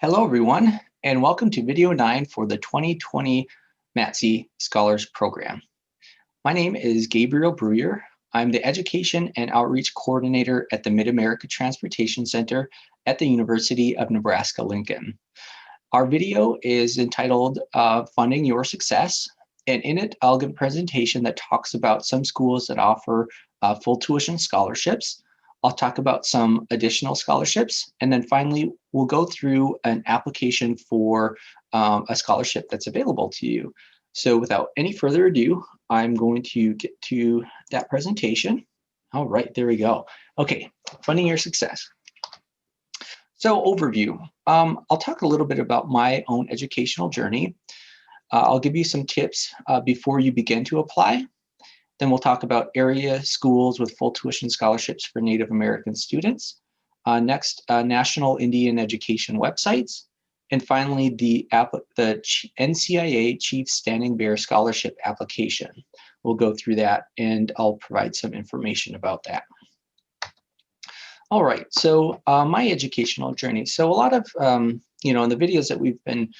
Hello, everyone, and welcome to video 9 for the 2020 MATC Scholars Program. My name is Gabriel Bruguier. I'm the Education and Outreach Coordinator at the Mid-America Transportation Center at the University of Nebraska-Lincoln. Our video is entitled Funding Your Success, and in it, I'll give a presentation that talks about some schools that offer full tuition scholarships. I'll talk about some additional scholarships, and then finally, we'll go through an application for a scholarship that's available to you. So without any further ado, I'm going to get to that presentation. All right, there we go. Okay, funding your success. So overview, I'll talk a little bit about my own educational journey. I'll give you some tips before you begin to apply. Then we'll talk about area schools with full tuition scholarships for Native American students. Next, National Indian Education websites. And finally, the NCIA Chief Standing Bear Scholarship application. We'll go through that and I'll provide some information about that. All right, so my educational journey. So a lot of, in the videos that we've been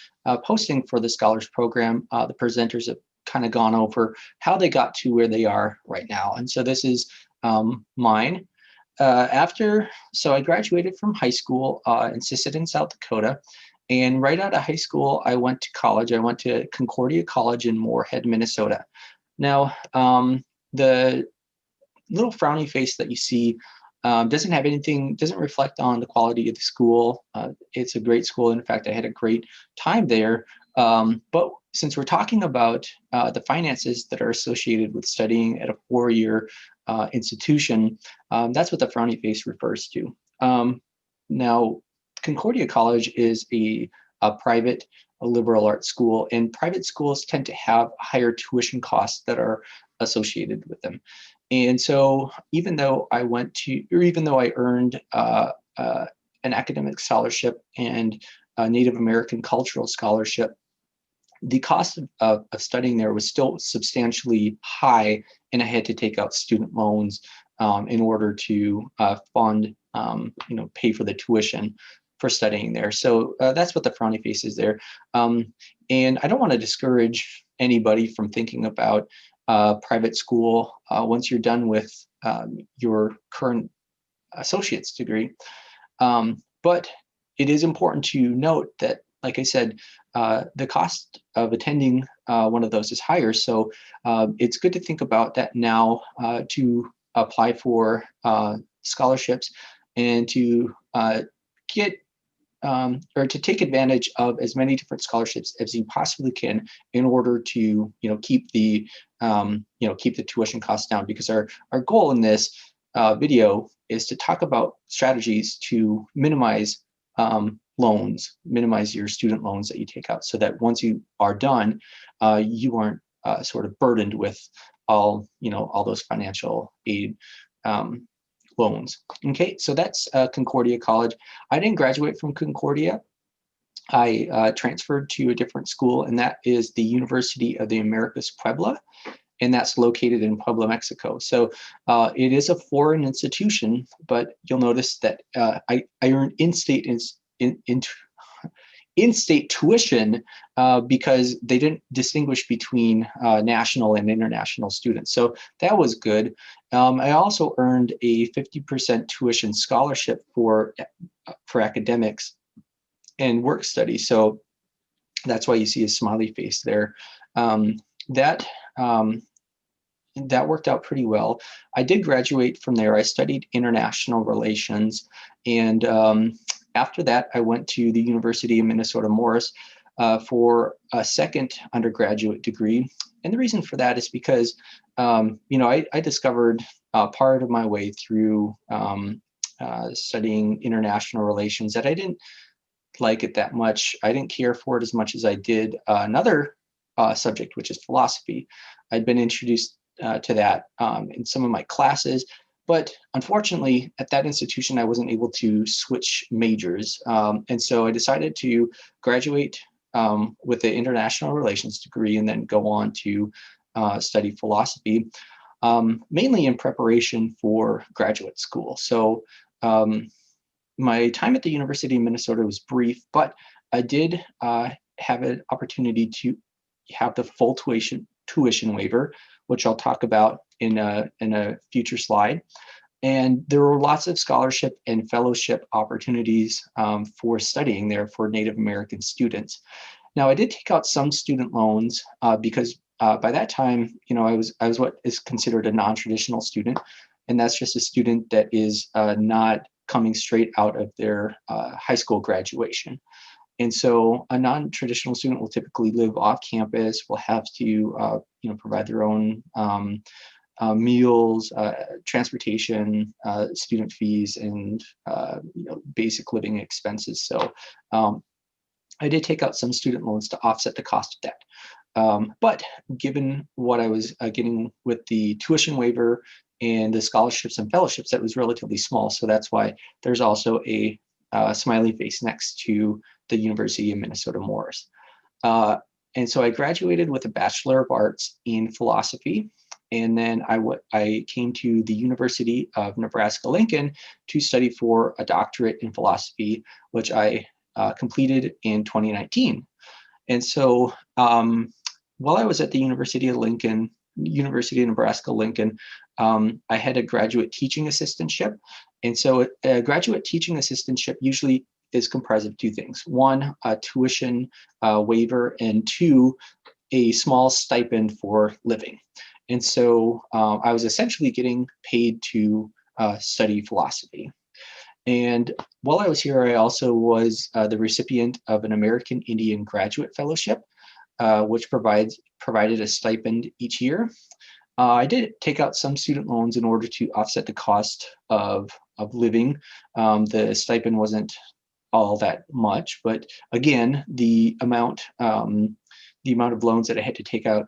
posting for the Scholars Program, the presenters have kind of gone over how they got to where they are right now. And so this is mine. So I graduated from high school in Sisseton, South Dakota. And right out of high school, I went to college. I went to Concordia College in Moorhead, Minnesota. Now, the little frowny face that you see doesn't reflect on the quality of the school. It's a great school. In fact, I had a great time there. But since we're talking about the finances that are associated with studying at a four-year institution, that's what the frowny face refers to. Now, Concordia College is a private liberal arts school, and private schools tend to have higher tuition costs that are associated with them. And so even though I earned an academic scholarship and a Native American cultural scholarship, the cost of studying there was still substantially high, and I had to take out student loans in order to pay for the tuition for studying there. So that's what the frowny face is there. And I don't want to discourage anybody from thinking about private school once you're done with your current associate's degree. But it is important to note that, like I said, the cost of attending one of those is higher. So it's good to think about that now to apply for scholarships and to take advantage of as many different scholarships as you possibly can in order to keep the tuition costs down. Because our goal in this video is to talk about strategies to minimize minimize your student loans that you take out, so that once you are done, you aren't sort of burdened with all those financial aid loans. Okay, so that's Concordia College. I didn't graduate from Concordia. I transferred to a different school, and that is the University of the Americas Puebla, and that's located in Puebla, Mexico. So it is a foreign institution, but you'll notice that I earned in-state tuition because they didn't distinguish between national and international students. So that was good. I also earned a 50% tuition scholarship for academics and work study. So that's why you see a smiley face there. That worked out pretty well. I did graduate from there. I studied international relations, and after that, I went to the University of Minnesota Morris for a second undergraduate degree. And the reason for that is because, I discovered part of my way through studying international relations that I didn't like it that much. I didn't care for it as much as I did another subject, which is philosophy. I'd been introduced to that in some of my classes. But unfortunately, at that institution, I wasn't able to switch majors. And so I decided to graduate with the international relations degree and then go on to study philosophy, mainly in preparation for graduate school. So my time at the University of Minnesota was brief, but I did have an opportunity to have the full tuition waiver, which I'll talk about in a future slide. And there were lots of scholarship and fellowship opportunities for studying there for Native American students. Now, I did take out some student loans because by that time, I was what is considered a non-traditional student, and that's just a student that is not coming straight out of their high school graduation. And so a non-traditional student will typically live off campus, will have to provide their own meals, transportation, student fees, and basic living expenses. So I did take out some student loans to offset the cost of that. But given what I was getting with the tuition waiver and the scholarships and fellowships, that was relatively small. So that's why there's also a smiley face next to the University of Minnesota Morris. And so I graduated with a Bachelor of Arts in Philosophy. And then I came to the University of Nebraska-Lincoln to study for a doctorate in philosophy, which I completed in 2019. And so while I was at the University of Nebraska-Lincoln, I had a graduate teaching assistantship. And so a graduate teaching assistantship usually is comprised of two things. One, a tuition waiver, and two, a small stipend for living. And so I was essentially getting paid to study philosophy. And while I was here, I also was the recipient of an American Indian Graduate Fellowship, which provided a stipend each year. I did take out some student loans in order to offset the cost of living. The stipend wasn't all that much, but again, the amount of loans that I had to take out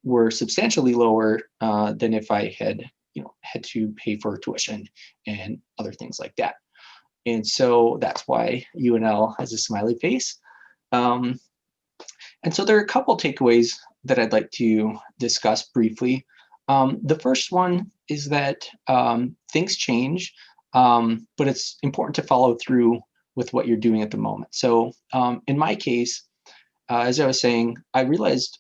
were substantially lower than if I had to pay for tuition and other things like that. And so that's why UNL has a smiley face. And so there are a couple takeaways that I'd like to discuss briefly. The first one is that things change, but it's important to follow through with what you're doing at the moment. So in my case, as I was saying, I realized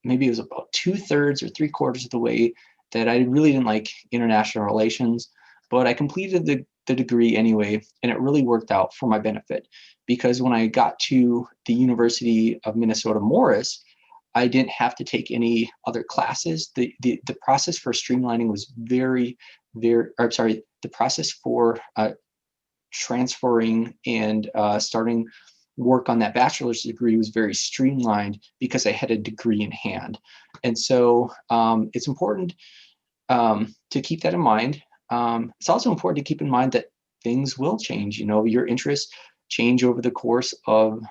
maybe it was about 2/3 or 3/4 of the way that I really didn't like international relations, but I completed the degree anyway, and it really worked out for my benefit, because when I got to the University of Minnesota Morris, I didn't have to take any other classes. The process for streamlining was the process for transferring and starting work on that bachelor's degree was very streamlined because I had a degree in hand. And so it's important to keep that in mind. It's also important to keep in mind that things will change. Your interests change over the course of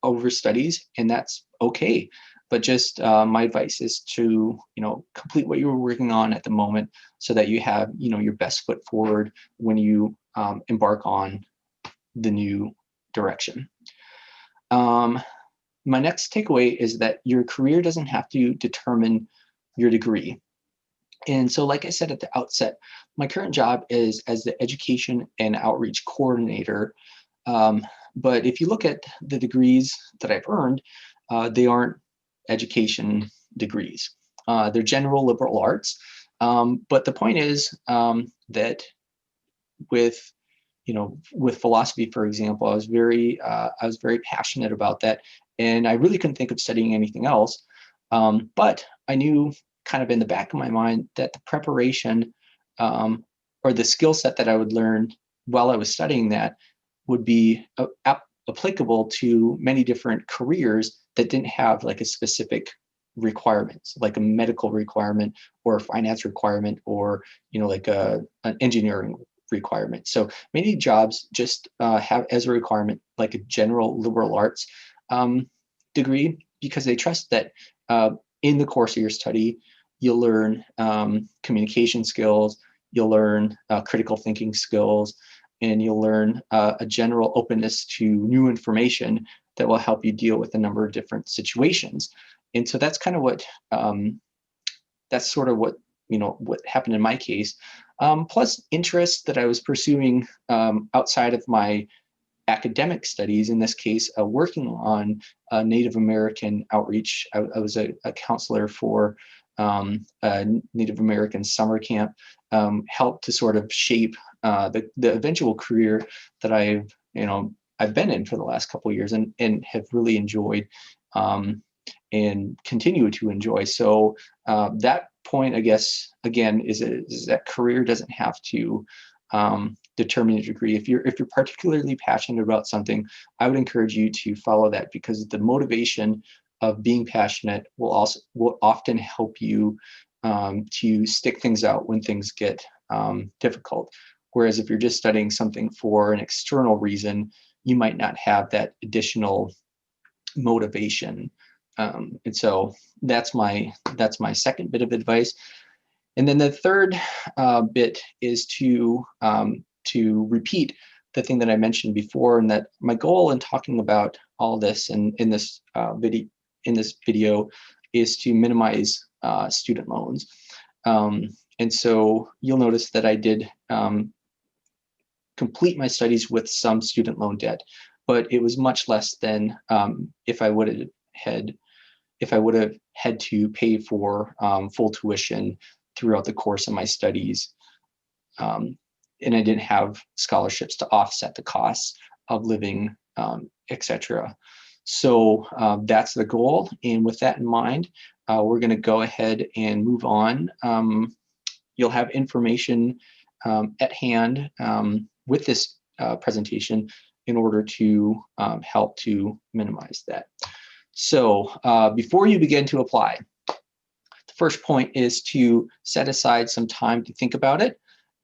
over studies, and that's okay. But just my advice is to complete what you were working on at the moment, so that you have your best foot forward when you embark on the new direction. My next takeaway is that your career doesn't have to determine your degree. And so, like I said at the outset, my current job is as the education and outreach coordinator. But if you look at the degrees that I've earned, they aren't education degrees. They're general liberal arts. But the point is that with philosophy, for example, I was very passionate about that, and I really couldn't think of studying anything else. But I knew, kind of in the back of my mind, that the preparation or the skill set that I would learn while I was studying that would be applicable to many different careers that didn't have like a specific requirements, like a medical requirement or a finance requirement, or like an engineering requirement. So many jobs just have as a requirement like a general liberal arts degree, because they trust that in the course of your study, you'll learn communication skills, you'll learn critical thinking skills, and you'll learn a general openness to new information that will help you deal with a number of different situations. And so that's kind of what, that's sort of what happened in my case. plus interests that I was pursuing outside of my academic studies, in this case, working on Native American outreach. I was a counselor for a Native American summer camp, helped to sort of shape the eventual career that I've been in for the last couple of years and have really enjoyed and continue to enjoy. So that point, I guess, again, is that career doesn't have to determine your degree. If you're particularly passionate about something, I would encourage you to follow that, because the motivation of being passionate will often help you to stick things out when things get difficult. Whereas if you're just studying something for an external reason, you might not have that additional motivation. And so that's my second bit of advice. And then the third bit is to repeat the thing that I mentioned before, and that my goal in talking about all this and in this video is to minimize student loans. And so you'll notice that I did complete my studies with some student loan debt, but it was much less than if I would have had to pay for full tuition throughout the course of my studies. And I didn't have scholarships to offset the costs of living, etc. So that's the goal. And with that in mind, we're going to go ahead and move on. You'll have information at hand with this presentation in order to help to minimize that. So before you begin to apply, the first point is to set aside some time to think about it.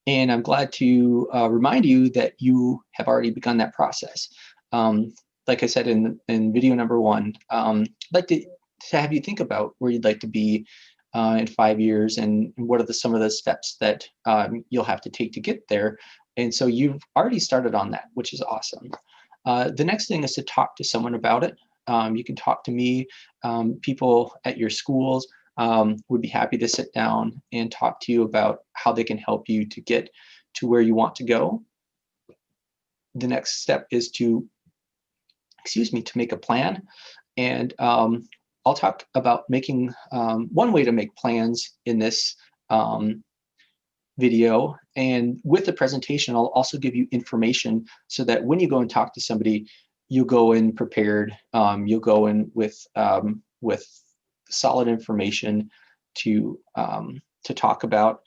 And I'm glad to remind you that you have already begun that process. Like I said in video number 1, I'd like to have you think about where you'd like to be in 5 years, and what are some of the steps that you'll have to take to get there. And so you've already started on that, which is awesome. The next thing is to talk to someone about it. You can talk to me, people at your schools would be happy to sit down and talk to you about how they can help you to get to where you want to go. The next step is to make a plan. And I'll talk about making one way to make plans in this video. And with the presentation, I'll also give you information so that when you go and talk to somebody, you'll go in prepared. You'll go in with solid information to talk about.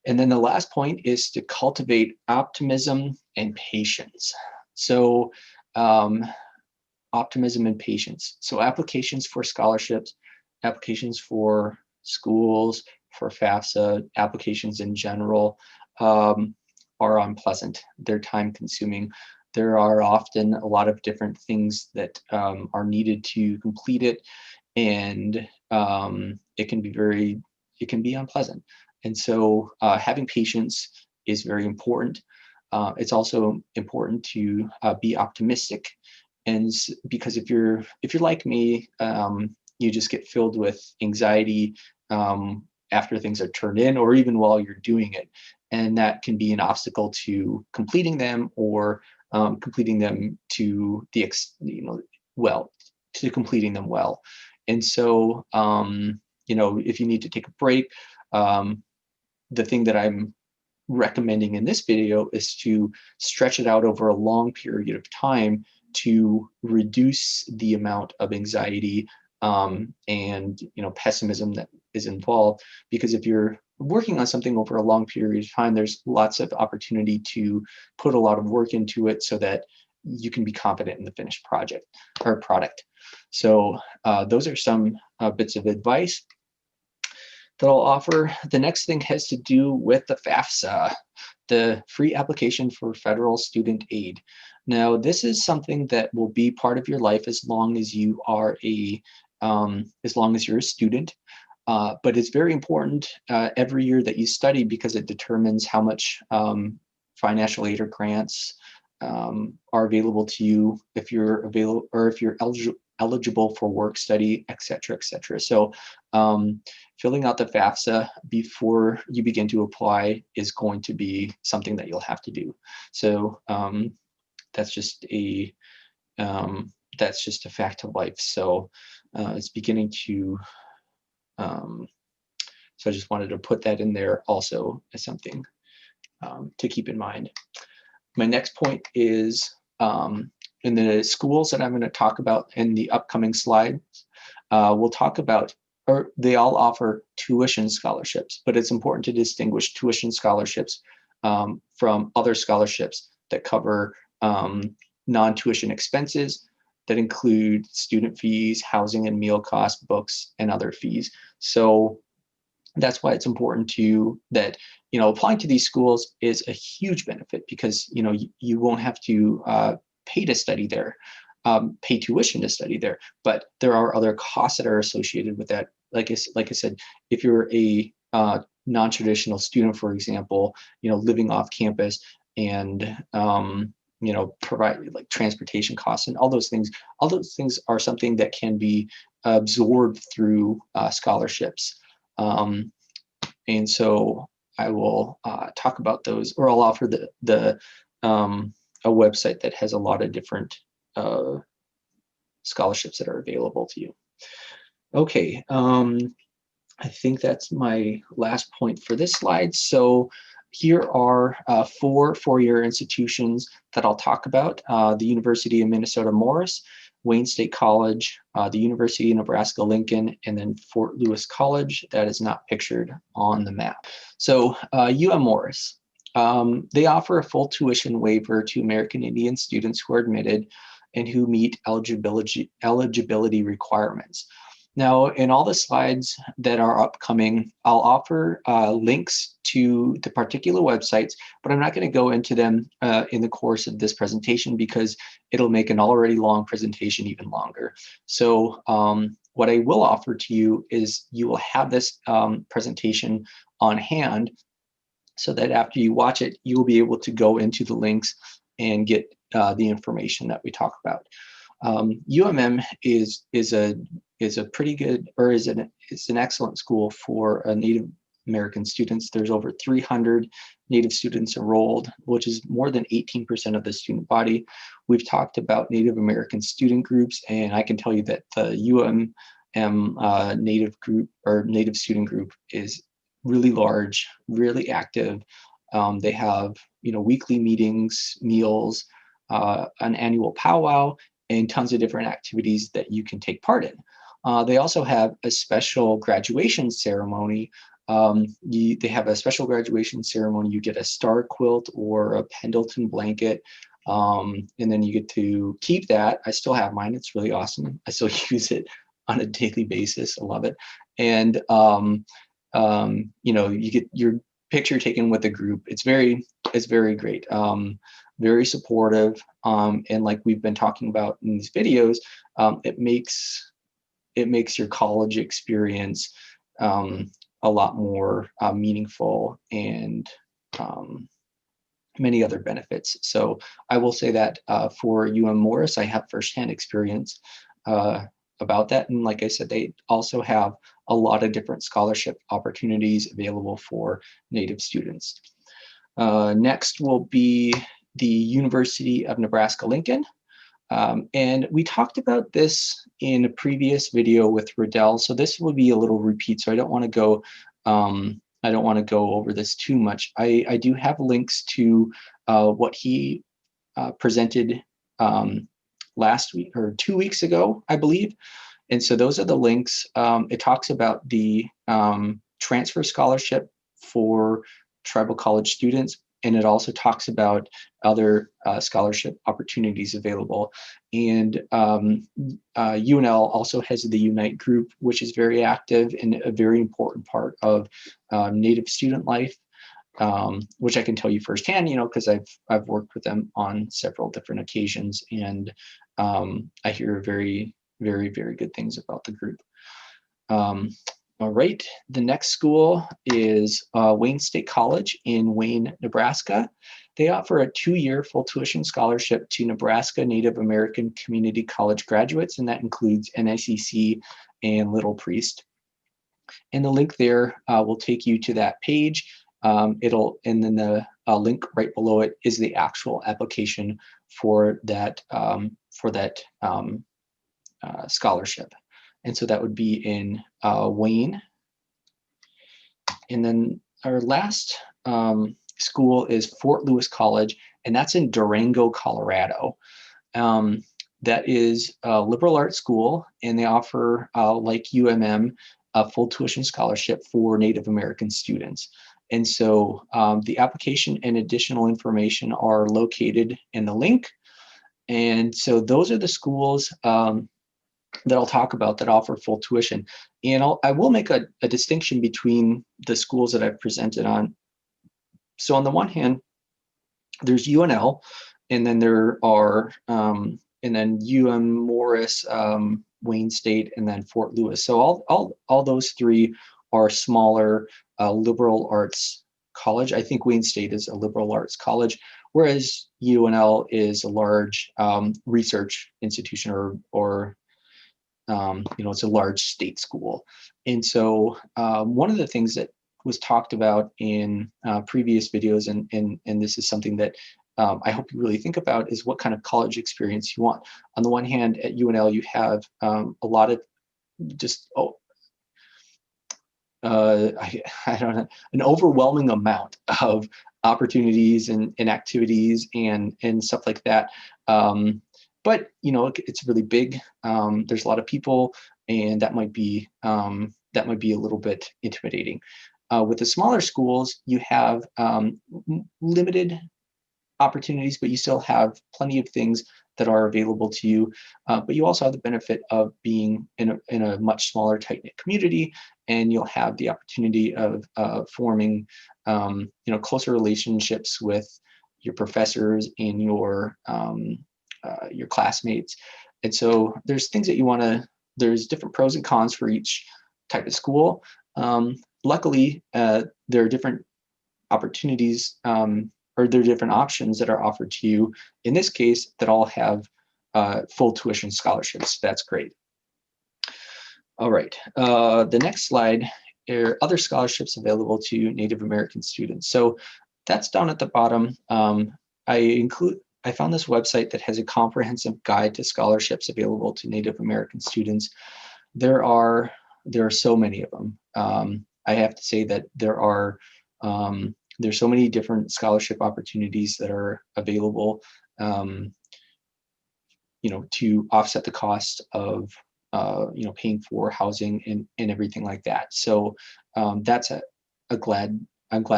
And then the last point is to cultivate optimism and patience. So optimism and patience. So applications for scholarships, applications for schools, for FAFSA, applications in general are unpleasant. They're time consuming. There are often a lot of different things that are needed to complete it, and it can be unpleasant. And so having patience is very important. It's also important to be optimistic, and because if you're like me, you just get filled with anxiety after things are turned in, or even while you're doing it, and that can be an obstacle to completing them, or completing them to completing them well. And so if you need to take a break, the thing that I'm recommending in this video is to stretch it out over a long period of time to reduce the amount of anxiety and pessimism that is involved. Because if you're working on something over a long period of time, there's lots of opportunity to put a lot of work into it so that you can be confident in the finished project or product. So those are some bits of advice that I'll offer. The next thing has to do with the FAFSA, the free application for federal student aid. Now, this is something that will be part of your life as long as you are you're a student. But it's very important every year that you study, because it determines how much financial aid or grants are available to you if you're eligible for work study, et cetera, et cetera. So filling out the FAFSA before you begin to apply is going to be something that you'll have to do. So that's just a fact of life. So it's beginning to, so I just wanted to put that in there also as something to keep in mind. My next point is in the schools that I'm going to talk about in the upcoming slides, we'll talk about, or they all offer tuition scholarships, but it's important to distinguish tuition scholarships from other scholarships that cover non-tuition expenses that include student fees, housing and meal costs, books, and other fees. So that's why it's important to that, applying to these schools is a huge benefit, because, you won't have to pay to study there, pay tuition to study there, but there are other costs that are associated with that. Like I said, if you're a non-traditional student, for example, living off campus and, provide like transportation costs and all those things are something that can be absorbed through scholarships. And so I will talk about those, or I'll offer a website that has a lot of different scholarships that are available to you. Okay, I think that's my last point for this slide. So here are 4 four-year institutions that I'll talk about: the University of Minnesota Morris, Wayne State College, the University of Nebraska-Lincoln, and then Fort Lewis College. That is not pictured on the map. So Morris, they offer a full tuition waiver to American Indian students who are admitted and who meet eligibility requirements. Now, in all the slides that are upcoming, I'll offer links to the particular websites, but I'm not going to go into them in the course of this presentation, because it'll make an already long presentation even longer. So what I will offer to you is you will have this presentation on hand, so that after you watch it, you will be able to go into the links and get the information that we talk about. UMM is a pretty good, or is an excellent school for Native American students. There's over 300 Native students enrolled, which is more than 18% of the student body. We've talked about Native American student groups, and I can tell you that the UMM Native group, or Native student group, is really large, really active. They have weekly meetings, meals, an annual powwow, and tons of different activities that you can take part in. They also have a special graduation ceremony. They have a special graduation ceremony. You get a star quilt or a Pendleton blanket, and then you get to keep that. I still have mine. It's really awesome. I still use it on a daily basis. I love it. And you get your picture taken with the group. It's very great. Very supportive, and like we've been talking about in these videos, it makes your college experience a lot more meaningful, and many other benefits. So I will say that for Morris, I have firsthand experience about that, and like I said, they also have a lot of different scholarship opportunities available for Native students. Next will be the University of Nebraska-Lincoln. And we talked about this in a previous video with Riddell, so this will be a little repeat, so I don't want to go over this too much. I do have links to what he presented last week, or 2 weeks ago, I believe. And so those are the links. It talks about the transfer scholarship for tribal college students, and it also talks about other scholarship opportunities available. And UNL also has the Unite group, which is very active and a very important part of Native student life, which I can tell you firsthand, because I've worked with them on several different occasions, and I hear very, very, very good things about the group. All right, the next school is Wayne State College in Wayne, Nebraska. They offer a 2-year full tuition scholarship to Nebraska Native American Community College graduates, and that includes NICC and Little Priest. And the link there will take you to that page. And then the link right below it is the actual application for that scholarship. And so that would be in Wayne. And then our last school is Fort Lewis College, and that's in Durango, Colorado. That is a liberal arts school, and they offer, like UMM, a full tuition scholarship for Native American students. And so the application and additional information are located in the link. And so those are the schools that I'll talk about that offer full tuition. And I will make a distinction between the schools that I've presented on. So on the one hand, there's UNL, and then there are, and then Morris, Wayne State, and then Fort Lewis. So all those three are smaller liberal arts college. I think Wayne State is a liberal arts college, whereas UNL is a large research institution, or it's a large state school. And so one of the things that was talked about in previous videos, and this is something that I hope you really think about, is what kind of college experience you want. On the one hand, at UNL, you have a lot of just, I don't know, an overwhelming amount of opportunities and activities and stuff like that. But it's really big. There's a lot of people, and that might be a little bit intimidating. With the smaller schools, you have limited opportunities, but you still have plenty of things that are available to you. But you also have the benefit of being in a much smaller, tight-knit community, and you'll have the opportunity of forming closer relationships with your professors and your classmates. And so there's things that there's different pros and cons for each type of school. Luckily, there are different opportunities, or there are different options that are offered to you, in this case, that all have full tuition scholarships. That's great. All right, the next slide are other scholarships available to Native American students. So that's down at the bottom. I found this website that has a comprehensive guide to scholarships available to Native American students. There are so many of them. I have to say that there's so many different scholarship opportunities that are available, to offset the cost of paying for housing and everything like that. So that's I'm glad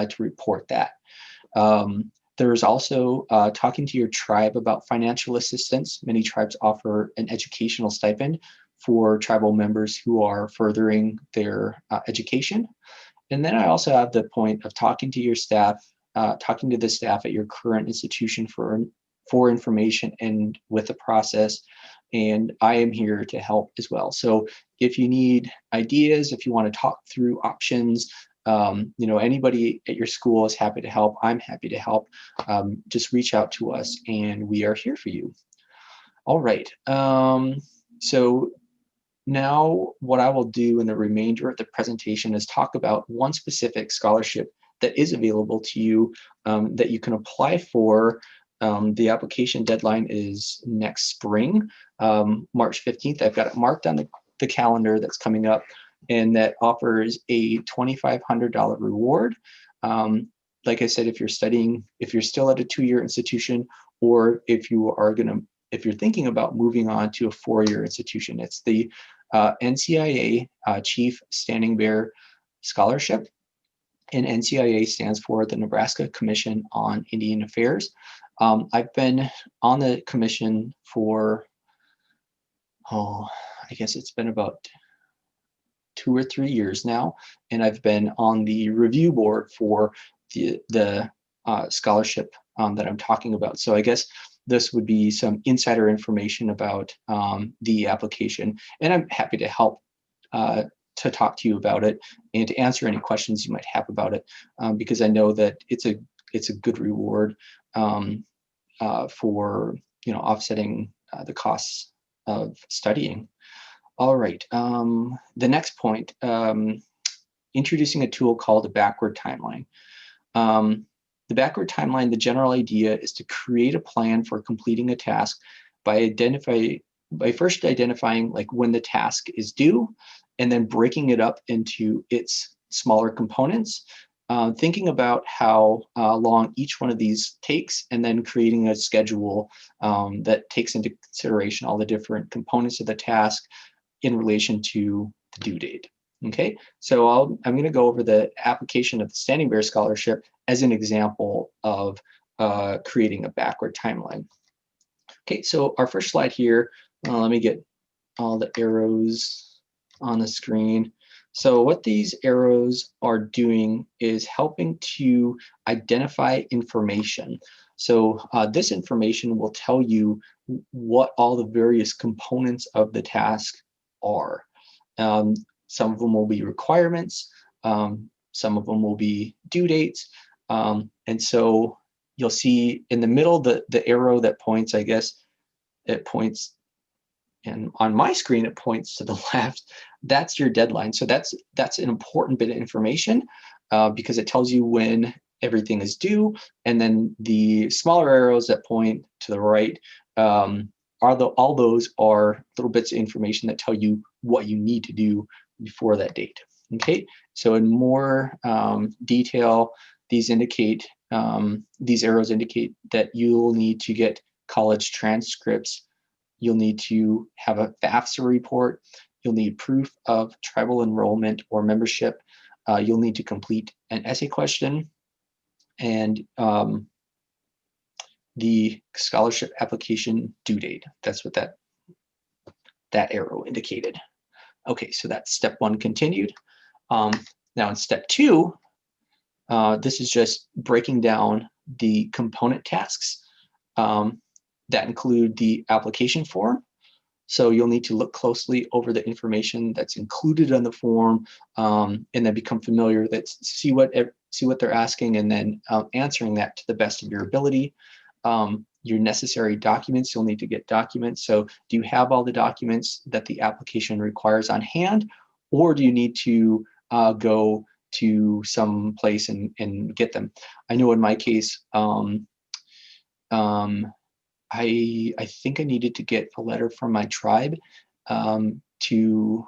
to report that. There's also talking to your tribe about financial assistance. Many tribes offer an educational stipend for tribal members who are furthering their education. And then I also have the point of talking to your staff, talking to the staff at your current institution for information and with the process. And I am here to help as well. So if you need ideas, if you want to talk through options, anybody at your school is happy to help. I'm happy to help. Just reach out to us, and we are here for you. All right. So now what I will do in the remainder of the presentation is talk about one specific scholarship that is available to you, that you can apply for. The application deadline is next spring, March 15th. I've got it marked on the calendar that's coming up, and that offers a $2,500 reward. Like I said, if you're still at a 2-year institution, or if you're thinking about moving on to a 4-year institution, it's the NCIA Chief Standing Bear Scholarship. And NCIA stands for the Nebraska Commission on Indian Affairs. I've been on the commission for, I guess it's been about 2 or 3 years now, and I've been on the review board for the scholarship that I'm talking about. So I guess this would be some insider information about the application, and I'm happy to help to talk to you about it and to answer any questions you might have about it, because I know that it's a good reward. for offsetting the costs of studying. All right, the next point, introducing a tool called a backward timeline. The backward timeline, the general idea is to create a plan for completing a task by first identifying like when the task is due, and then breaking it up into its smaller components, thinking about how long each one of these takes, and then creating a schedule that takes into consideration all the different components of the task in relation to the due date. Okay, so I'm going to go over the application of the Standing Bear Scholarship as an example of creating a backward timeline. Okay, so our first slide here, let me get all the arrows on the screen. So what these arrows are doing is helping to identify information. So this information will tell you what all the various components of the task are. Some of them will be requirements, some of them will be due dates, and so you'll see in the middle the arrow that points, I guess it points, and on my screen it points to the left. That's your deadline. So that's an important bit of information because it tells you when everything is due, and then the smaller arrows that point to the right all those are little bits of information that tell you what you need to do before that date. Okay, so in more detail, these arrows indicate that you'll need to get college transcripts, you'll need to have a FAFSA report, you'll need proof of tribal enrollment or membership, you'll need to complete an essay question, and the scholarship application due date. That's what that arrow indicated. Okay, so that's step one continued. Now in step two, this is just breaking down the component tasks that include the application form. So you'll need to look closely over the information that's included on the form, and then become familiar that see what they're asking, and then answering that to the best of your ability. Your necessary documents, you'll need to get documents. So do you have all the documents that the application requires on hand, or do you need to go to some place and get them? I know in my case, I think I needed to get a letter from my tribe to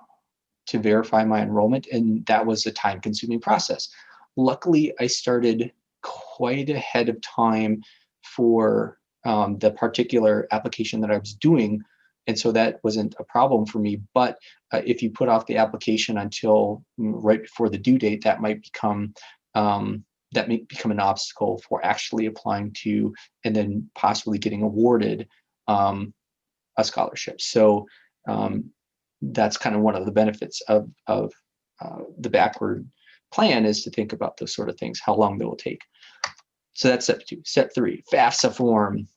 verify my enrollment, and that was a time-consuming process. Luckily, I started quite ahead of time for the particular application that I was doing, and so that wasn't a problem for me. But if you put off the application until right before the due date, that might become an obstacle for actually applying to and then possibly getting awarded a scholarship. So that's kind of one of the benefits of the backward plan, is to think about those sort of things, how long they will take. So that's step two. Step three, FAFSA form.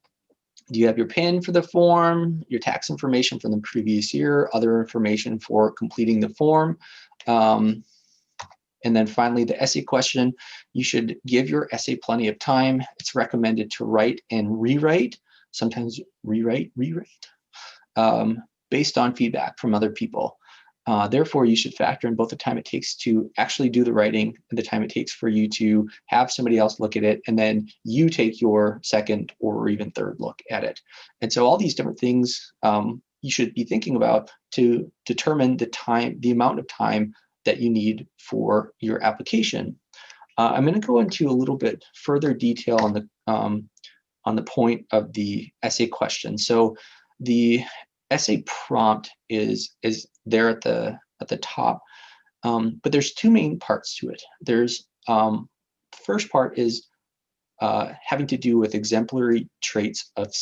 Do you have your PIN for the form, your tax information from the previous year, other information for completing the form? And then finally, the essay question. You should give your essay plenty of time. It's recommended to write and rewrite, sometimes rewrite, based on feedback from other people. Therefore, you should factor in both the time it takes to actually do the writing and the time it takes for you to have somebody else look at it, and then you take your second or even third look at it. And so all these different things you should be thinking about to determine the amount of time that you need for your application. I'm going to go into a little bit further detail on the point of the essay question. So the essay prompt is there at the top, but there's two main parts to it. There's the first part is having to do with exemplary traits of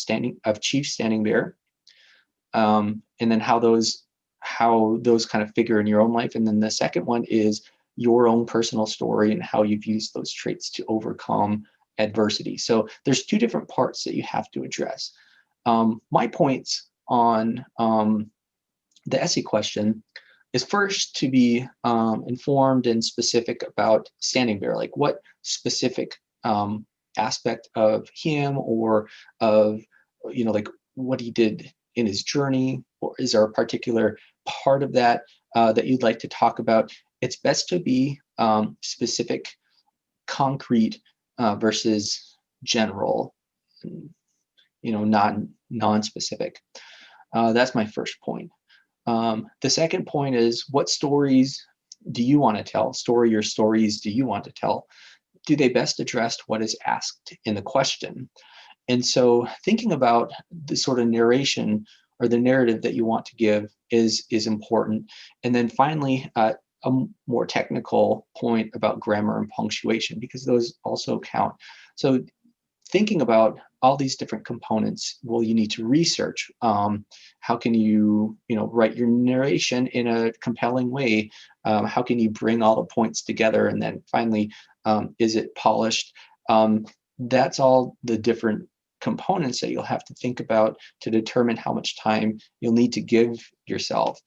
Chief Standing Bear, and then how those kind of figure in your own life. And then the second one is your own personal story and how you've used those traits to overcome adversity. So there's two different parts that you have to address. My points on the essay question is first to be informed and specific about Standing Bear, like what specific aspect of him or of, like what he did in his journey, or is there a particular part of that that you'd like to talk about? It's best to be specific, concrete versus general, non-specific. That's my first point. The second point is, what stories do you want to tell? Story or stories do you want to tell? Do they best address what is asked in the question? And so thinking about the sort of narration or the narrative that you want to give is important. And then finally, a more technical point about grammar and punctuation, because those also count. So thinking about all these different components, well, you need to research. How can you, write your narration in a compelling way? How can you bring all the points together? And then finally, is it polished? That's all the different components that you'll have to think about to determine how much time you'll need to give yourself.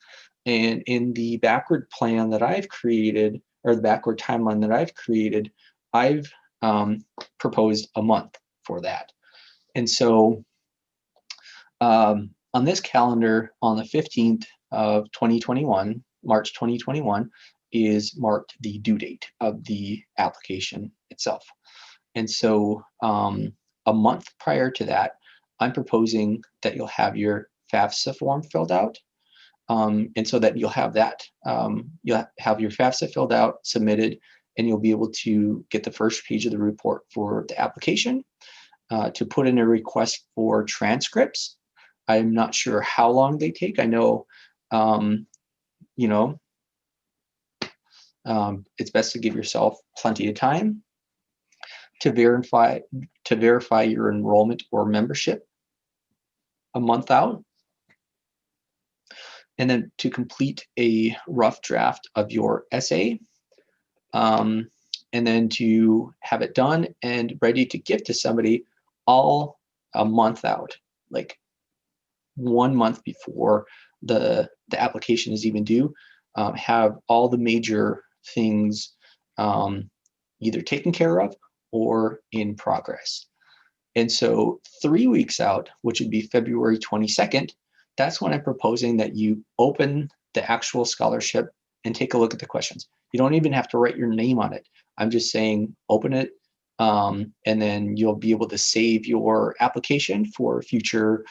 And in the backward plan that I've created, or the backward timeline that I've created, I've proposed a month for that. And so on this calendar, on the 15th of 2021, March 2021, is marked the due date of the application itself. And so a month prior to that, I'm proposing that you'll have your FAFSA form filled out. And so that you'll have that, you'll have your FAFSA filled out, submitted, and you'll be able to get the first page of the report for the application, to put in a request for transcripts. I'm not sure how long they take. I know, it's best to give yourself plenty of time to verify your enrollment or membership a month out, and then to complete a rough draft of your essay, and then to have it done and ready to give to somebody all a month out, like 1 month before the application is even due. Have all the major things either taken care of or in progress. And so 3 weeks out, which would be February 22nd, that's when I'm proposing that you open the actual scholarship and take a look at the questions. You don't even have to write your name on it. I'm just saying open it, and then you'll be able to save your application for future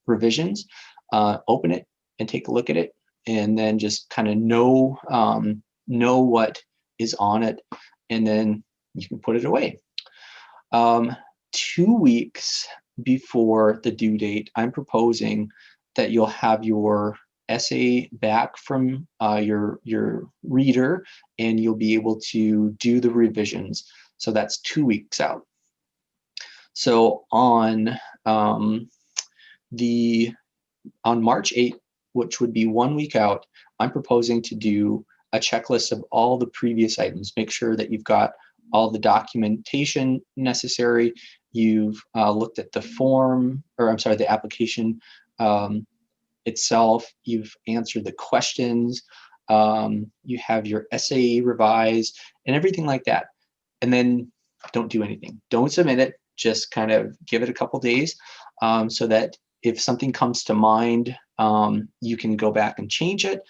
revisions. Open it and take a look at it, and then just kind of know what is on it, and then you can put it away. 2 weeks before the due date, I'm proposing that you'll have your essay back from your reader, and you'll be able to do the revisions. So that's 2 weeks out. So on March 8th, which would be 1 week out, I'm proposing to do a checklist of all the previous items. Make sure that you've got all the documentation necessary. You've looked at the form, or I'm sorry, the application itself. You've answered the questions. You have your essay revised and everything like that. And then don't do anything. Don't submit it. Just kind of give it a couple days, so that if something comes to mind, you can go back and change it,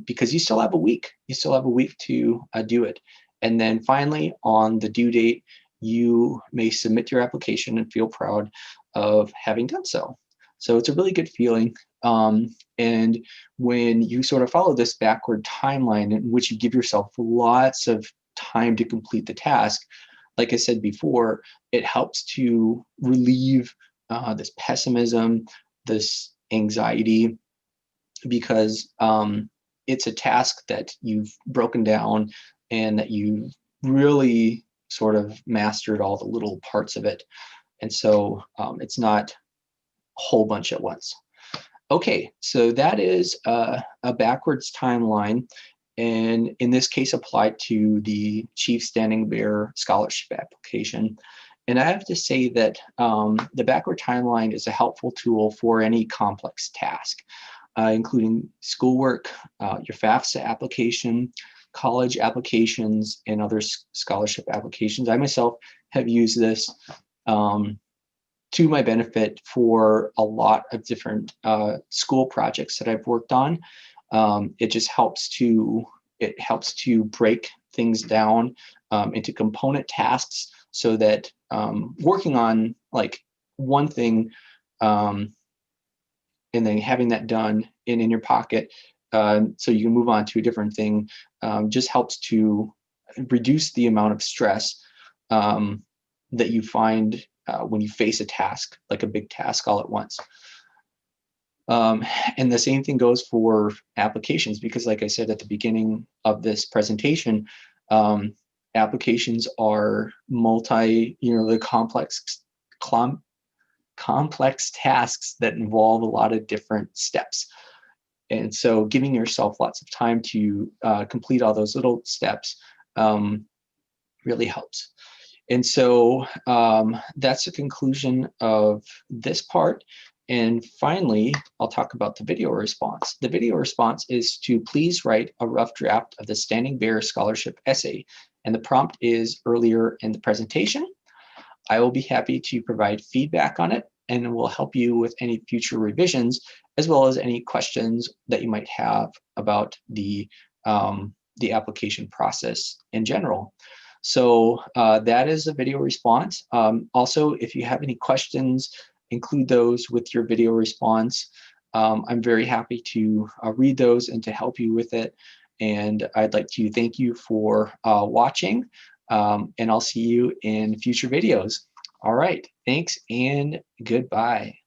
because you still have a week. You still have a week to do it. And then finally, on the due date, you may submit your application and feel proud of having done so. So it's a really good feeling. And when you sort of follow this backward timeline in which you give yourself lots of time to complete the task, like I said before, it helps to relieve this pessimism, this anxiety, because it's a task that you've broken down and that you've really sort of mastered all the little parts of it. And so it's not a whole bunch at once. Okay, so that is a backwards timeline, and in this case applied to the Chief Standing Bearer Scholarship application. And I have to say that the backward timeline is a helpful tool for any complex task, including schoolwork, your FAFSA application, college applications, and other scholarship applications. I myself have used this to my benefit for a lot of different school projects that I've worked on. It just helps to break things down into component tasks, so that working on like one thing and then having that done in your pocket, so you can move on to a different thing, just helps to reduce the amount of stress that you find when you face a task, like a big task all at once. And the same thing goes for applications, because like I said at the beginning of this presentation, applications are complex tasks that involve a lot of different steps. And so giving yourself lots of time to complete all those little steps really helps. And so that's the conclusion of this part. And finally, I'll talk about the video response. The video response is to please write a rough draft of the Standing Bear Scholarship essay. And the prompt is earlier in the presentation. I will be happy to provide feedback on it, and will help you with any future revisions, as well as any questions that you might have about the application process in general. So that is a video response. Also, if you have any questions, include those with your video response. I'm very happy to read those and to help you with it. And I'd like to thank you for watching, and I'll see you in future videos. All right, thanks and goodbye.